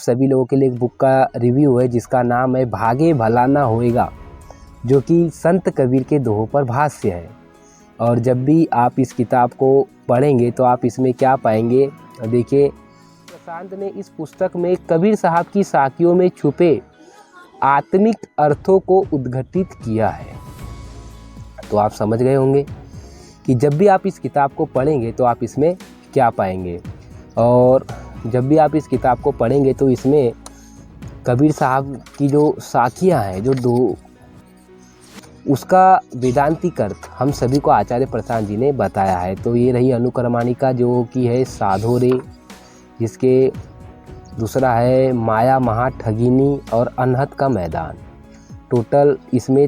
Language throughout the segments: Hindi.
सभी लोगों के लिए एक बुक का रिव्यू है जिसका नाम है भागे भला ना होएगा, जो कि संत कबीर के दोहों पर भाष्य है। और जब भी आप इस किताब को पढ़ेंगे तो आप इसमें क्या पाएंगे, देखिए प्रशांत ने इस पुस्तक में कबीर साहब की साखियों में छुपे आत्मिक अर्थों को उद्घटित किया है। तो आप समझ गए होंगे कि जब भी आप इस किताब को पढ़ेंगे तो आप इसमें क्या पाएंगे। और जब भी आप इस किताब को पढ़ेंगे तो इसमें कबीर साहब की जो साखियाँ हैं, जो दो, उसका वेदांतिक अर्थ हम सभी को आचार्य प्रशांत जी ने बताया है। तो ये रही अनुक्रमाणिका, जो कि है साधोरे, जिसके दूसरा है माया महा ठगिनी और अनहद का मैदान। टोटल इसमें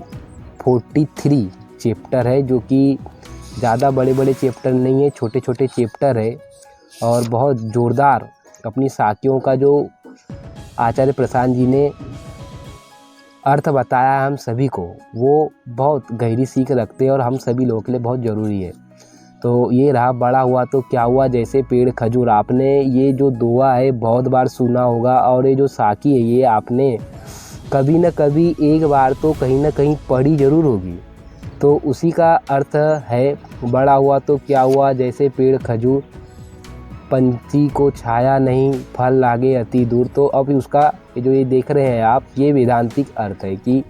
43 चैप्टर है, जो कि ज़्यादा बड़े बड़े चैप्टर नहीं है, छोटे छोटे चैप्टर है। और बहुत ज़ोरदार अपनी साखियों का जो आचार्य प्रशांत जी ने अर्थ बताया है हम सभी को, वो बहुत गहरी सीख रखते हैं और हम सभी लोगों के लिए बहुत ज़रूरी है। तो ये रहा बड़ा हुआ तो क्या हुआ जैसे पेड़ खजूर। आपने ये जो दोहा है बहुत बार सुना होगा, और ये जो साखी है ये आपने कभी न कभी एक बार तो कहीं ना कहीं पढ़ी ज़रूर होगी। तो उसी का अर्थ है बड़ा हुआ तो क्या हुआ जैसे पेड़ खजूर, पंछी को छाया नहीं, फल लागे अति दूर। तो अब उसका जो ये देख रहे हैं आप, ये वेदांतिक अर्थ है कि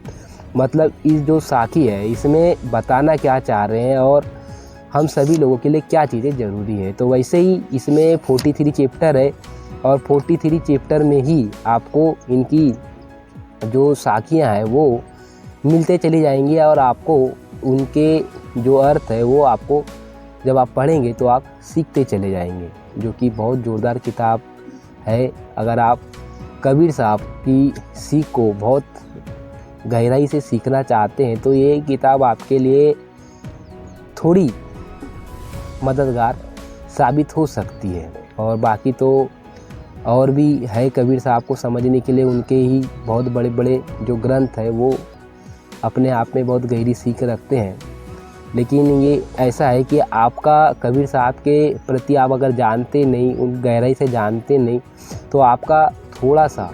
मतलब इस जो साखी है इसमें बताना क्या चाह रहे हैं और हम सभी लोगों के लिए क्या चीज़ें ज़रूरी है। तो वैसे ही इसमें 43 चैप्टर है, और 43 चैप्टर में ही आपको इनकी जो साखियाँ हैं वो मिलते चली जाएंगी, और आपको उनके जो अर्थ है वो आपको जब आप पढ़ेंगे तो आप सीखते चले जाएंगे, जो कि बहुत ज़ोरदार किताब है। अगर आप कबीर साहब की सीख को बहुत गहराई से सीखना चाहते हैं तो ये किताब आपके लिए थोड़ी मददगार साबित हो सकती है। और बाकी तो और भी है कबीर साहब को समझने के लिए, उनके ही बहुत बड़े बड़े जो ग्रंथ है वो अपने आप में बहुत गहरी सीख रखते हैं। लेकिन ये ऐसा है कि आपका कबीर साहब के प्रति आप अगर जानते नहीं, उन गहराई से जानते नहीं, तो आपका थोड़ा सा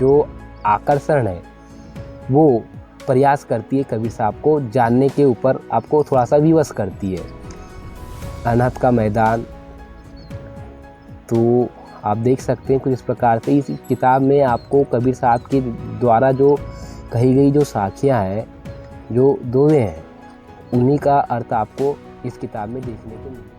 जो आकर्षण है वो प्रयास करती है कबीर साहब को जानने के ऊपर, आपको थोड़ा सा विवश करती है। अनहद का मैदान, तो आप देख सकते हैं कुछ इस प्रकार से इस किताब में आपको कबीर साहब के द्वारा जो कही गई जो साखियाँ हैं, जो दोहे हैं, उन्हीं का अर्थ आपको इस किताब में देखने को मिलता है।